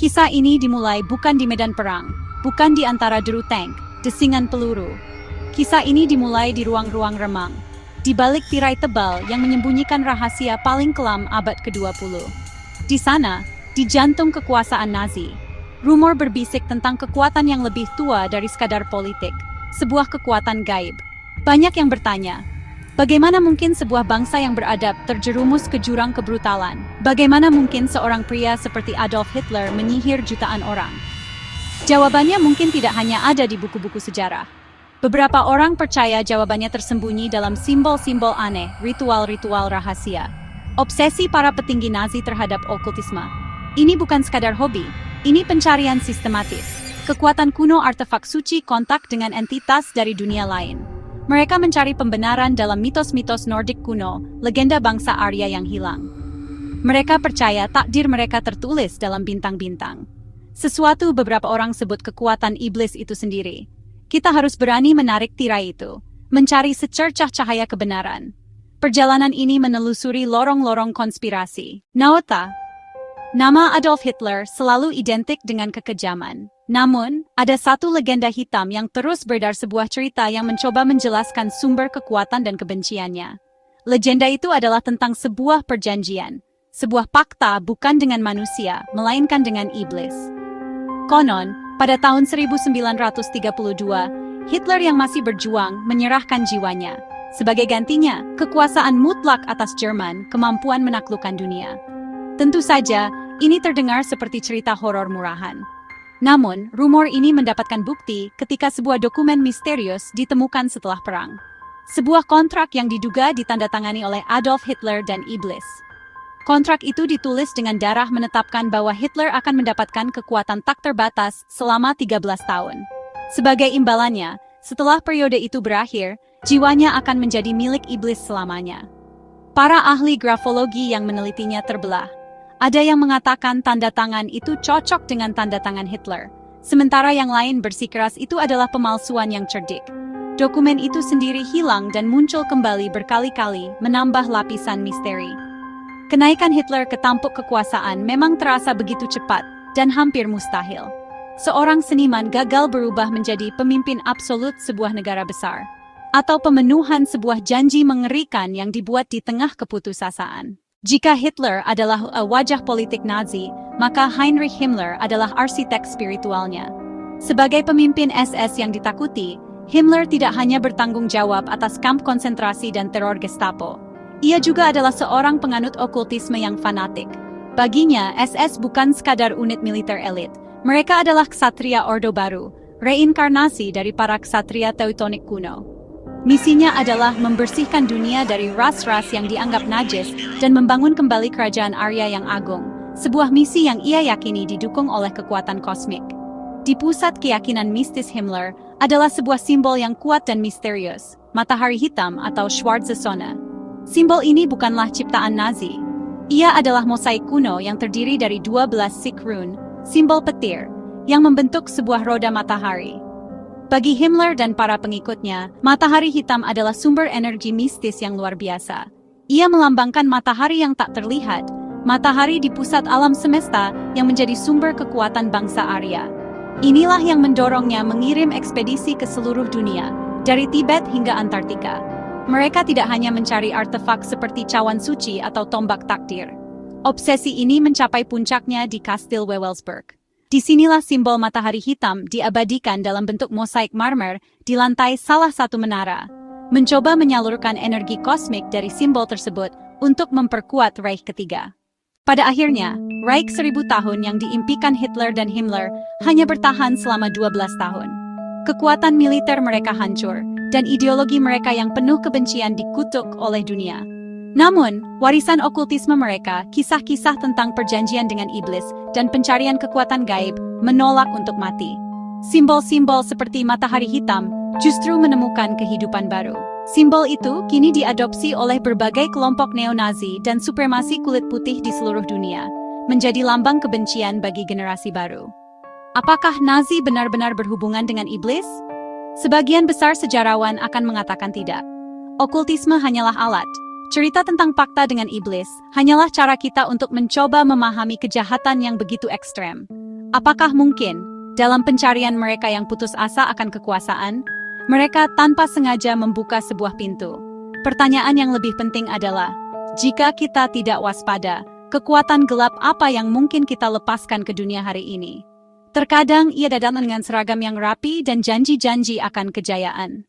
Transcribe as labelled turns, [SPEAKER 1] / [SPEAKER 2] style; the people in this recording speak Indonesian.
[SPEAKER 1] Kisah ini dimulai bukan di medan perang, bukan di antara deru tank, desingan peluru. Kisah ini dimulai di ruang-ruang remang, di balik tirai tebal yang menyembunyikan rahasia paling kelam abad ke-20. Di sana, di jantung kekuasaan Nazi, rumor berbisik tentang kekuatan yang lebih tua dari sekadar politik, sebuah kekuatan gaib. Banyak yang bertanya, bagaimana mungkin sebuah bangsa yang beradab terjerumus ke jurang kebrutalan? Bagaimana mungkin seorang pria seperti Adolf Hitler menyihir jutaan orang? Jawabannya mungkin tidak hanya ada di buku-buku sejarah. Beberapa orang percaya jawabannya tersembunyi dalam simbol-simbol aneh, ritual-ritual rahasia. Obsesi para petinggi Nazi terhadap okultisme. Ini bukan sekadar hobi, ini pencarian sistematis. Kekuatan kuno, artefak suci, kontak dengan entitas dari dunia lain. Mereka mencari pembenaran dalam mitos-mitos Nordik kuno, legenda bangsa Arya yang hilang. Mereka percaya takdir mereka tertulis dalam bintang-bintang. Sesuatu beberapa orang sebut kekuatan iblis itu sendiri. Kita harus berani menarik tirai itu, mencari secercah cahaya kebenaran. Perjalanan ini menelusuri lorong-lorong konspirasi. Naota. Nama Adolf Hitler selalu identik dengan kekejaman. Namun, ada satu legenda hitam yang terus beredar, sebuah cerita yang mencoba menjelaskan sumber kekuatan dan kebenciannya. Legenda itu adalah tentang sebuah perjanjian, sebuah pakta bukan dengan manusia, melainkan dengan iblis. Konon, pada tahun 1932, Hitler yang masih berjuang menyerahkan jiwanya. Sebagai gantinya, kekuasaan mutlak atas Jerman, kemampuan menaklukkan dunia. Tentu saja, ini terdengar seperti cerita horor murahan. Namun, rumor ini mendapatkan bukti ketika sebuah dokumen misterius ditemukan setelah perang. Sebuah kontrak yang diduga ditandatangani oleh Adolf Hitler dan iblis. Kontrak itu ditulis dengan darah, menetapkan bahwa Hitler akan mendapatkan kekuatan tak terbatas selama 13 tahun. Sebagai imbalannya, setelah periode itu berakhir, jiwanya akan menjadi milik iblis selamanya. Para ahli grafologi yang menelitinya terbelah. Ada yang mengatakan tanda tangan itu cocok dengan tanda tangan Hitler, sementara yang lain bersikeras itu adalah pemalsuan yang cerdik. Dokumen itu sendiri hilang dan muncul kembali berkali-kali, menambah lapisan misteri. Kenaikan Hitler ke tampuk kekuasaan memang terasa begitu cepat dan hampir mustahil. Seorang seniman gagal berubah menjadi pemimpin absolut sebuah negara besar, atau pemenuhan sebuah janji mengerikan yang dibuat di tengah keputusasaan. Jika Hitler adalah wajah politik Nazi, maka Heinrich Himmler adalah arsitek spiritualnya. Sebagai pemimpin SS yang ditakuti, Himmler tidak hanya bertanggung jawab atas kamp konsentrasi dan teror Gestapo. Ia juga adalah seorang penganut okultisme yang fanatik. Baginya, SS bukan sekadar unit militer elit. Mereka adalah ksatria Orde Baru, reinkarnasi dari para ksatria Teutonik kuno. Misinya adalah membersihkan dunia dari ras-ras yang dianggap najis dan membangun kembali kerajaan Arya yang agung, sebuah misi yang ia yakini didukung oleh kekuatan kosmik. Di pusat keyakinan mistis Himmler adalah sebuah simbol yang kuat dan misterius, matahari hitam atau Schwarze Sonne. Simbol ini bukanlah ciptaan Nazi. Ia adalah mosaik kuno yang terdiri dari 12 Sikh rune, simbol petir, yang membentuk sebuah roda matahari. Bagi Himmler dan para pengikutnya, matahari hitam adalah sumber energi mistis yang luar biasa. Ia melambangkan matahari yang tak terlihat, matahari di pusat alam semesta yang menjadi sumber kekuatan bangsa Arya. Inilah yang mendorongnya mengirim ekspedisi ke seluruh dunia, dari Tibet hingga Antartika. Mereka tidak hanya mencari artefak seperti cawan suci atau tombak takdir. Obsesi ini mencapai puncaknya di Kastil Wewelsburg. Disinilah simbol matahari hitam diabadikan dalam bentuk mosaik marmer di lantai salah satu menara, mencoba menyalurkan energi kosmik dari simbol tersebut untuk memperkuat Reich ketiga. Pada akhirnya, Reich 1000 tahun yang diimpikan Hitler dan Himmler hanya bertahan selama 12 tahun. Kekuatan militer mereka hancur, dan ideologi mereka yang penuh kebencian dikutuk oleh dunia. Namun, warisan okultisme mereka, kisah-kisah tentang perjanjian dengan iblis, dan pencarian kekuatan gaib, menolak untuk mati. Simbol-simbol seperti matahari hitam justru menemukan kehidupan baru. Simbol itu kini diadopsi oleh berbagai kelompok neo-Nazi dan supremasi kulit putih di seluruh dunia, menjadi lambang kebencian bagi generasi baru. Apakah Nazi benar-benar berhubungan dengan iblis? Sebagian besar sejarawan akan mengatakan tidak. Okultisme hanyalah alat, Cerita tentang fakta dengan iblis hanyalah cara kita untuk mencoba memahami kejahatan yang begitu ekstrem. Apakah mungkin, dalam pencarian mereka yang putus asa akan kekuasaan, mereka tanpa sengaja membuka sebuah pintu? Pertanyaan yang lebih penting adalah, jika kita tidak waspada, kekuatan gelap apa yang mungkin kita lepaskan ke dunia hari ini? Terkadang ia datang dengan seragam yang rapi dan janji-janji akan kejayaan.